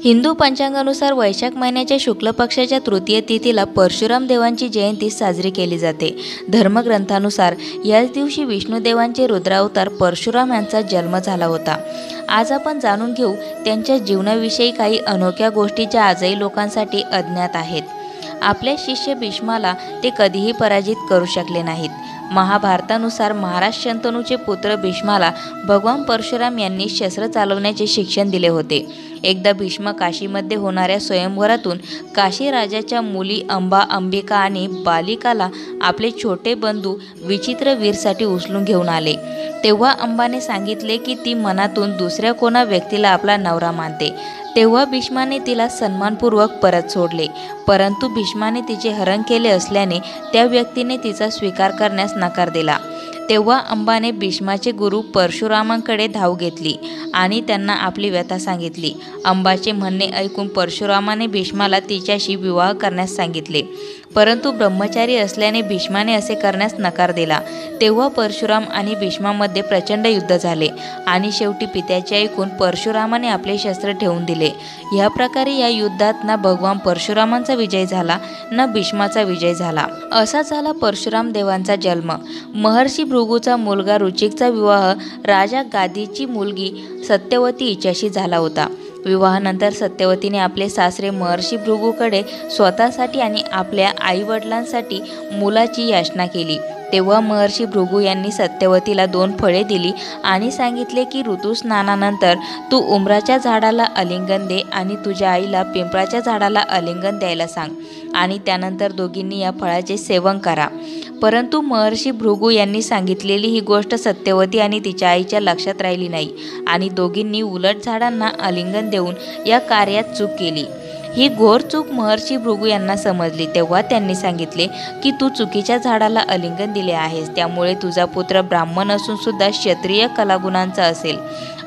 हिंदू पंचांगानुसार वैशाख महिन्याच्या शुक्ल पक्षाच्या तृतीय तिथीला परशुराम देवांची जयंती साजरी केली जाते। धर्मग्रंथानुसार याच दिवशी विष्णुदेवांचे रुद्रावतार परशुराम यांचा जन्म झाला होता। आज आपण जाणून घेऊ त्यांच्या जीवनाविषयी काही अनोख्या गोष्टी ज्या आजही लोकांसाठी अज्ञात आहेत। आपले शिष्य भीष्माला ते कधीही पराजित करू शकले नाहीत। महाभारतानुसार महाराज शंतनूचे पुत्र भीष्माला भगवान परशुराम यांनी शस्त्र चालवण्याचे शिक्षण दिले होते। एकदा भीष्म काशीमध्ये होणाऱ्या स्वयंवरातून काशी राजाच्या मुली अंबा, अंबिका आणि बालिकाला आपले छोटे बंधू विचित्रवीरसाठी उचलून घेऊन आले। तेव्हा अंबाने सांगितले की ती मनातून दुसऱ्या कोणा व्यक्तीला आपला नवरा मानते। तेव्हा भीष्माने तिला सन्मानपूर्वक परत सोडले, परंतु भीष्माने तिचे हरण केले असल्याने त्या व्यक्तीने तिचा स्वीकार करण्यास नकार दिला। तेव्हा अंबाने भीष्माचे गुरु परशुरामांकडे धाव घेतली आणि त्यांना आपली व्यथा सांगितली। अंबाचे म्हणणे ऐकून परशुरामाने भीष्माला तिच्याशी विवाह करण्यास सांगितले, परंतु ब्रह्मचारी असल्याने भीष्माने असे करण्यास नकार दिला। तेव्हा परशुराम आणि भीष्मामध्ये प्रचंड युद्ध झाले आणि शेवटी पित्याचे ऐकून परशुरामाने आपले शस्त्र ठेवून दिले। या प्रकारे या युद्धात ना भगवान परशुरामांचा विजय झाला ना भीष्माचा विजय झाला। असा झाला परशुराम देवांचा जन्म। महर्षी भृगूचा मुलगा रुचिकचा विवाह राजा गादीची मुलगी सत्यवती हिच्याशी झाला होता। विवाहानंतर सत्यवतीने आपले सासरे महर्षी भृगूकडे स्वतःसाठी आणि आपल्या आईवडिलांसाठी मुलाची याचना केली। तेव्हा महर्षी भृगू यांनी सत्यवतीला 2 फळे दिली आणि सांगितले की ऋतुस्नानानंतर तू उमराच्या झाडाला आलिंगन दे आणि तुझ्या आईला पिंपळाच्या झाडाला आलिंगन द्यायला सांग आणि त्यानंतर दोघींनी या फळाचे सेवन करा। परंतु महर्षी भृगू यांनी सांगितलेली ही गोष्ट सत्यवती आणि तिच्या आईच्या लक्षात राहिली नाही आणि दोघींनी उलट झाडांना आलिंगन देऊन या कार्यात चूक केली। ही घोर चूक महर्षी भृगू यांना समजली। तेव्हा त्यांनी सांगितले की तू चुकीच्या झाडाला आलिंगन दिले आहेस, त्यामुळे तुझा पुत्र ब्राह्मण असून सुद्धा क्षत्रिय कलागुणांचा असेल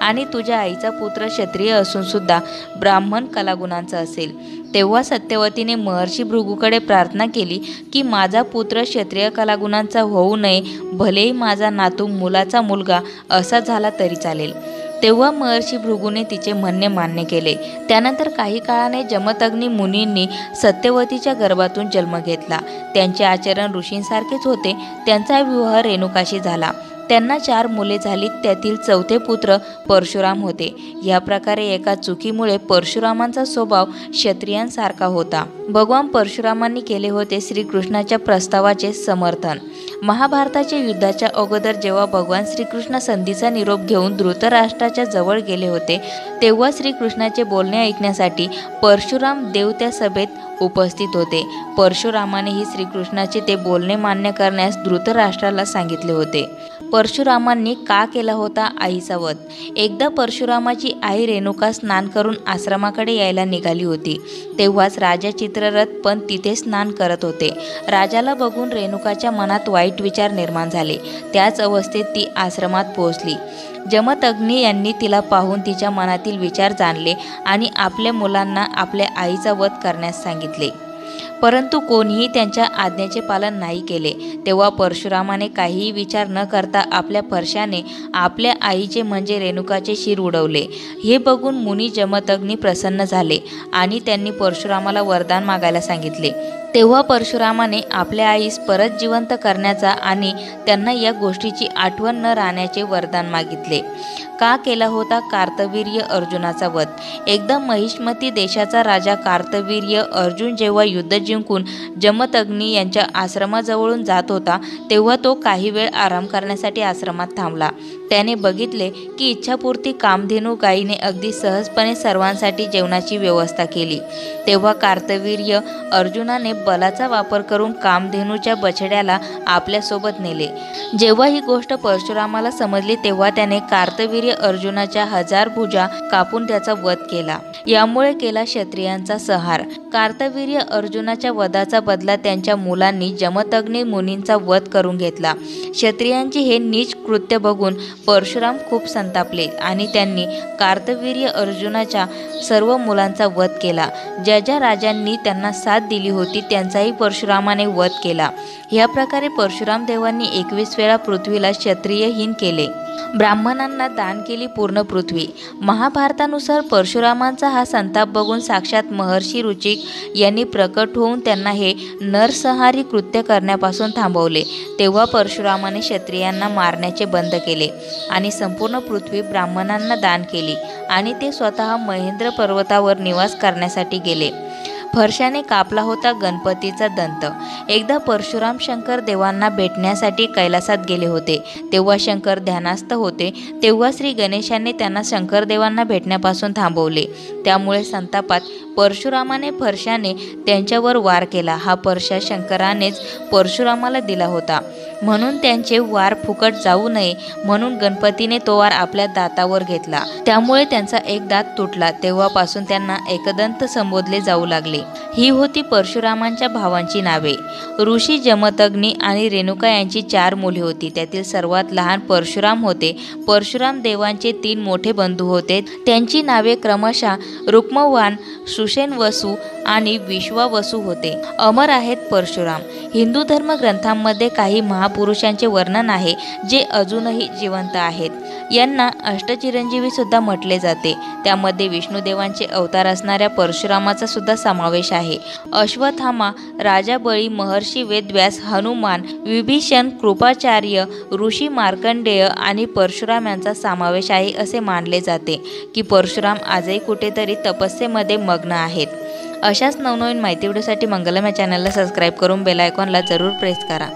आणि तुझ्या आईचा पुत्र क्षत्रिय असून सुद्धा ब्राह्मण कलागुणांचा असेल। तेव्हा सत्यवतीने महर्षी भृगूकडे प्रार्थना केली की माझा पुत्र क्षत्रिय कलागुणांचा होऊ नये, भलेही माझा नातू मुलाचा मुलगा असा झाला तरी चालेल। तेव्हा महर्षी भृगूने तिचे म्हणणे मान्य केले। त्यानंतर काही काळाने जमदग्नी मुनींनी सत्यवतीच्या गर्भातून जन्म घेतला। त्यांचे आचरण ऋषींसारखेच होते। त्यांचा विवाह रेणुकाशी झाला। त्यांना 4 मुले झाली, त्यातील 4थे पुत्र परशुराम होते। या प्रकारे एका चुकीमुळे परशुरामांचा स्वभाव क्षत्रियांसारखा होता। भगवान परशुरामांनी केले होते श्रीकृष्णाच्या प्रस्तावाचे समर्थन। महाभारताच्या युद्धाच्या अगोदर जेव्हा भगवान श्रीकृष्ण संधीचा निरोप घेऊन धृतराष्ट्राच्या जवळ गेले होते, तेव्हा श्रीकृष्णाचे बोलणे ऐकण्यासाठी परशुराम देव त्या सभेत उपस्थित होते। परशुरामानेही श्रीकृष्णाचे ते बोलणे मान्य करण्यास धृतराष्ट्राला सांगितले होते। परशुरामांनी का केला होता आईचा वध? एकदा परशुरामाची आई रेणुका स्नान करून आश्रमाकडे यायला निघाली होती। तेव्हाच राजा चित्ररथ पण तिथे स्नान करत होते। राजाला बघून रेणुकाच्या मनात वाईट विचार निर्माण झाले। त्याच अवस्थेत ती आश्रमात पोहोचली। जमदग्नी यांनी तिला पाहून तिच्या मनातील विचार जाणले आणि आपल्या मुलांना आपल्या आईचा वध करण्यास सांगितले, परंतु कोणीही त्यांच्या आज्ञेचे पालन नाही केले। तेव्हा परशुरामाने काहीही विचार न करता आपल्या फरशाने आपल्या आईचे म्हणजे रेणुकाचे शिर उडवले। हे बघून मुनी जमदग्नी प्रसन्न झाले आणि त्यांनी परशुरामाला वरदान मागायला सांगितले। तेव्हा परशुरामाने आपल्या आईस परत जिवंत करण्याचा आणि त्यांना या गोष्टीची आठवण न राहण्याचे वरदान मागितले। का केला होता कार्तवीर्य अर्जुनाचा वध? एकदा महिष्मती देशाचा राजा कार्तवीर्य अर्जुन जेव्हा युद्ध जिंकून जमदग्नी यांच्या आश्रमाजवळून जात होता, तेव्हा तो काही वेळ आराम करण्यासाठी आश्रमात थांबला। त्याने बघितले की इच्छापूर्ती कामधेनू गायीने अगदी सहजपणे सर्वांसाठी जेवणाची व्यवस्था केली। तेव्हा कार्तवीर्य अर्जुनाने बलाचा वापर करून कामधेनूच्या बछड्याला आपल्यासोबत नेले। जेव्हा ही गोष्ट परशुरामाला समजली, तेव्हा त्याने कार्तवीर्य अर्जुनाच्या 1000 भुजा कापून त्याचा वध केला। यामुळे केला क्षत्रियांचा संहार। कार्तवीर्य अर्जुनाच्या वधाचा बदला त्यांच्या मुलांनी जमदग्नी मुनींचा वध करून घेतला। क्षत्रियांची हे नीच कृत्य बघून परशुराम खूप संतापले आणि त्यांनी कार्तवीर्य अर्जुनाच्या सर्व मुलांचा वध केला. ज्या ज्या राजांनी त्यांना साथ दिली होती त्यांचाही परशुरामाने वध केला. ह्या प्रकारे परशुराम देवांनी 21 वेळा पृथ्वीला क्षत्रियहीन केले. ब्राह्मणांना दान केली पूर्ण पृथ्वी. महाभारतानुसार परशुरामांचा हा संताप बघून साक्षात महर्षी ऋचिक यांनी प्रकट होऊन त्यांना हे नरसंहारी कृत्य करण्यापासून थांबवले. तेव्हा परशुरामाने क्षत्रियांना मारण्याचे बंद केले आणि संपूर्ण पृथ्वी ब्राह्मणांना दान केली आणि ते स्वतः महेंद्र पर्वतावर निवास करण्यासाठी गेले. फरशाने कापला होता गणपतीचा दंत. एकदा परशुराम शंकर देवांना भेटण्यासाठी कैलासात गेले होते. तेव्हा शंकर ध्यानास्थ होते. तेव्हा श्री गणेशाने त्यांना शंकर देवांना भेटण्यापासून थांबवले. त्यामुळे संतापात परशुरामाने फरशाने त्यांच्यावर वार केला. हा फरशा शंकरानेच परशुरामाला दिला होता, म्हणून त्यांचे वार फुकट जाऊ नये म्हणून गणपतीने तो वार आपल्या दातावर घेतला. त्यामुळे त्यांचा एक दात तुटला. तेव्हापासून त्यांना एकदंत संबोधले जाऊ लागले. ही होती परशुरामांच्या भावांची नावे. ऋषी जमदग्नी आणि रेणुका यांची 4 मुले होती. त्यातील सर्वात लहान परशुराम होते. परशुराम देवांचे 3 मोठे बंधू होते. त्यांची नावे क्रमशः रुक्मवान, सुषेणवसू आणि विश्वावसू होते. अमर आहेत परशुराम. हिंदू धर्म ग्रंथांमध्ये काही महापुरुषांचे वर्णन आहे जे अजूनही जिवंत आहेत. यांना अष्टचिरंजीवी सुद्धा म्हटले जाते. त्यामध्ये विष्णुदेवांचे अवतार असणाऱ्या परशुरामाचा सुद्धा समावेश आहे. अश्वत्थामा, राजा बळी, महर्षी वेदव्यास, हनुमान, विभीषण, कृपाचार्य, ऋषी मार्कंडेय आणि परशुराम यांचा समावेश आहे असे मानले जाते की परशुराम आजही कुठेतरी तपस्येमध्ये मग्न आहेत. अशाच नवनवीन माहिती व्हिडिओसाठी मंगलम या चॅनलला सबस्क्राईब करून बेल आयकॉनला जरूर प्रेस करा.